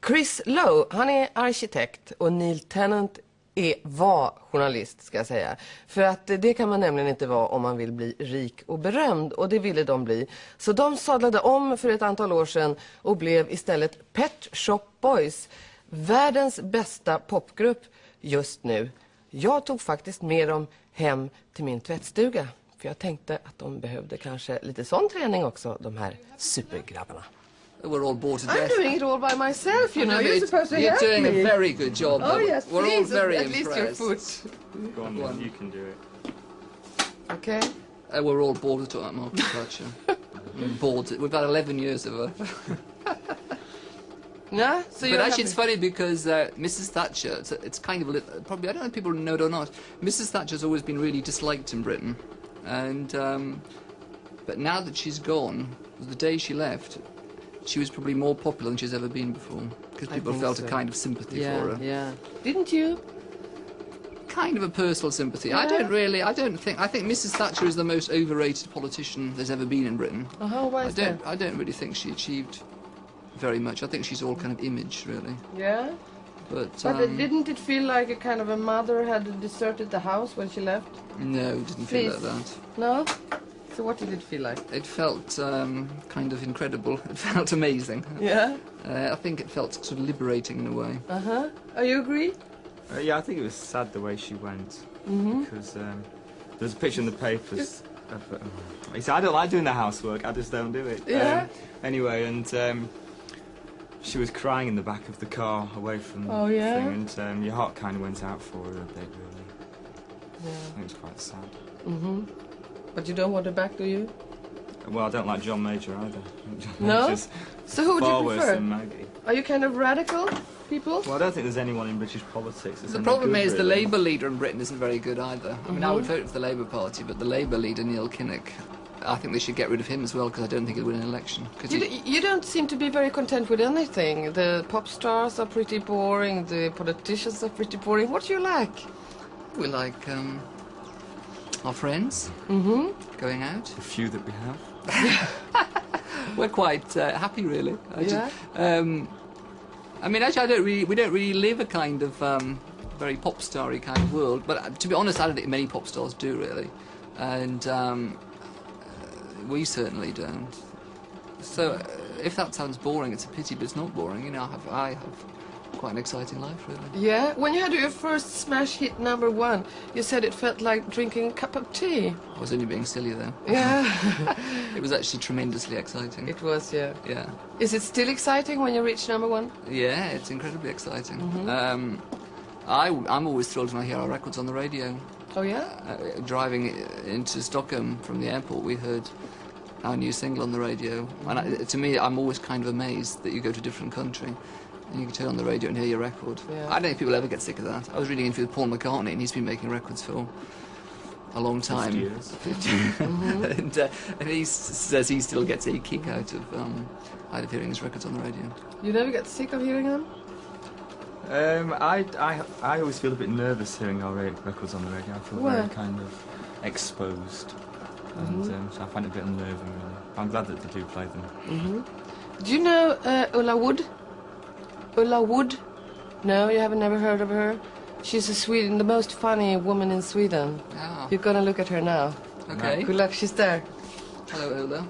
Chris Lowe, han är arkitekt och Neil Tennant var journalist, ska jag säga. För att det kan man nämligen inte vara om man vill bli rik och berömd, och det ville de bli. Så de sadlade om för ett antal år sedan och blev istället Pet Shop Boys, världens bästa popgrupp just nu. Jag tog faktiskt med dem hem till min tvättstuga, för jag tänkte att de behövde kanske lite sån träning också, de här supergrabbarna. We're all bored to death. I'm doing it all by myself, you know. You're supposed to help me. You're doing a very good job. Oh yes, we're please, all very at impressed. least your foot. Go on, then. You can do it. Okay. We're all bored with talking about Margaret Thatcher. We're bored. We've had 11 years of her. No? So But actually it's funny because Mrs. Thatcher, it's kind of probably, I don't know if people know it or not, Mrs. Thatcher's always been really disliked in Britain. And but now that she's gone, the day she left, she was probably more popular than she's ever been before, because people felt a kind of sympathy for her. Yeah. Didn't you? Kind of a personal sympathy. Yeah. I think Mrs. Thatcher is the most overrated politician there's ever been in Britain. Why is that? I don't really think she achieved very much. I think she's all kind of image, really. Yeah? But didn't it feel like a kind of a mother had deserted the house when she left? No, it didn't feel like that. No? So what did it feel like? It felt kind of incredible. It felt amazing. Yeah? I think it felt sort of liberating in a way. Uh-huh. Oh, you agree? Yeah, I think it was sad the way she went. Because there's a picture in the papers. He said, I don't like doing the housework, I just don't do it. Yeah? Anyway, and she was crying in the back of the car away from the thing, and your heart kind of went out for her a bit, really. Yeah. I think it was quite sad. But you don't want her back, do you? Well, I don't like John Major either. John No? Major's So who would far you worse prefer? than Maggie. Are you kind of radical people? Well, I don't think there's anyone in British politics that's The any problem good, is the really. Labour leader in Britain isn't very good either. I mean, I would vote for the Labour Party, but the Labour leader, Neil Kinnock, I think they should get rid of him as well, because I don't think he'll win an election. You don't seem to be very content with anything. The pop stars are pretty boring, the politicians are pretty boring. What do you like? We like our friends, going out. The few that we have. We're quite happy, really. Yeah? I mean, actually, we don't really live a kind of very pop starry kind of world. But to be honest, I don't think many pop stars do, really. And we certainly don't. So if that sounds boring, it's a pity, but it's not boring. You know, I have quite an exciting life, really. Yeah? When you had your first smash hit #1, you said it felt like drinking a cup of tea. I was only being silly, though. Yeah. It was actually tremendously exciting. It was, yeah. Yeah. Is it still exciting when you reach #1? Yeah, it's incredibly exciting. I'm always thrilled when I hear our records on the radio. Oh, yeah? Driving into Stockholm from the airport, we heard our new single on the radio. And to me, I'm always kind of amazed that you go to a different country and you can turn on the radio and hear your record. Yeah. I don't think people ever get sick of that. I was reading an interview with Paul McCartney, and he's been making records for a long time. 50 years. 50 and he says he still gets a kick out of hearing his records on the radio. You never get sick of hearing them? I always feel a bit nervous hearing our records on the radio. I feel very kind of exposed, and so I find it a bit unnerving, really. But I'm glad that they do play them. Do you know Ulla Wood? Ulla Wood? No, you haven't never heard of her? She's the most funny woman in Sweden. Ah, You're gonna look at her now. okay. Good luck, she's there. Hello, Ola.